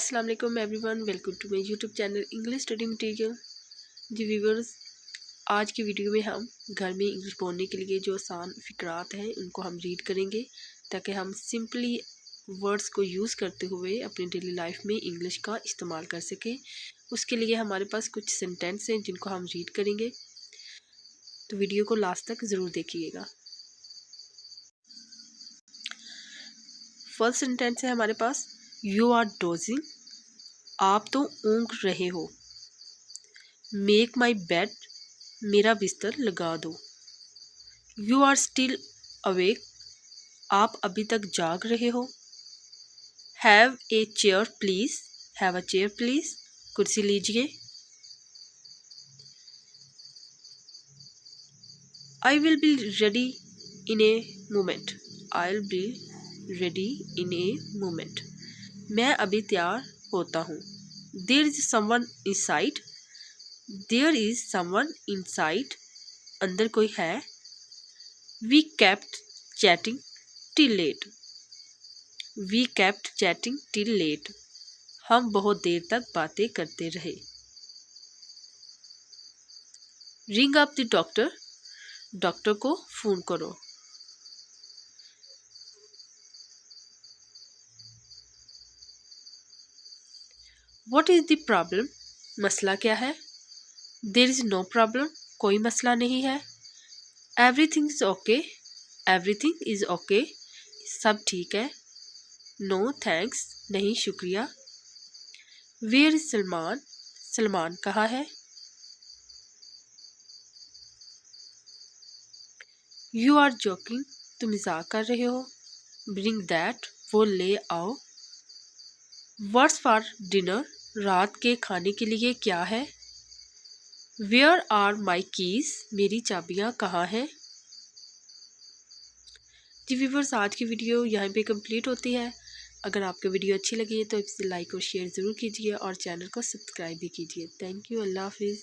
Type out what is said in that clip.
अस्सलाम वालेकुम everyone, welcome to my YouTube channel English study material. जी व्यूवर्स, आज की वीडियो में हम घर में इंग्लिश बोलने के लिए जो आसान फ़िक्रात हैं उनको हम रीड करेंगे ताकि हम सिंपली वर्ड्स को यूज़ करते हुए अपनी डेली लाइफ में इंग्लिश का इस्तेमाल कर सकें। उसके लिए हमारे पास कुछ सेंटेंस हैं जिनको हम रीड करेंगे, तो वीडियो को लास्ट तक ज़रूर देखिएगा। फर्स्ट सेंटेंस है हमारे पास, यू आर डोजिंग, आप तो ऊँघ रहे हो। मेक माई बेड, मेरा बिस्तर लगा दो। यू आर स्टिल अवेक, आप अभी तक जाग रहे हो। Have a chair please, have a chair please, कुर्सी लीजिए। I will be ready in a moment, I will be ready in a moment, मैं अभी तैयार होता हूँ। There is someone inside, there is someone inside, अंदर कोई है। We kept chatting till late, we kept chatting till late, हम बहुत देर तक बातें करते रहे। Ring up the doctor, doctor को फोन करो। व्हाट इज द प्रॉब्लम, मसला क्या है। देयर इज नो प्रॉब्लम, कोई मसला नहीं है। Everything is okay, everything is okay, सब ठीक है। नो थैंक्स, नहीं शुक्रिया। वेयर इज सलमान, सलमान कहाँ है। यू आर जोकिंग, तुम मजाक कर रहे हो। ब्रिंग दैट, वो ले आओ। व्हाट्स फॉर डिनर, रात के खाने के लिए क्या है। वेयर आर माई कीज, मेरी चाबियाँ कहाँ हैं। जी व्यूवर्स, आज की वीडियो यहाँ पे कंप्लीट होती है। अगर आपको वीडियो अच्छी लगी है तो इसे लाइक और शेयर ज़रूर कीजिए और चैनल को सब्सक्राइब भी कीजिए। थैंक यू, अल्लाह हाफिज़।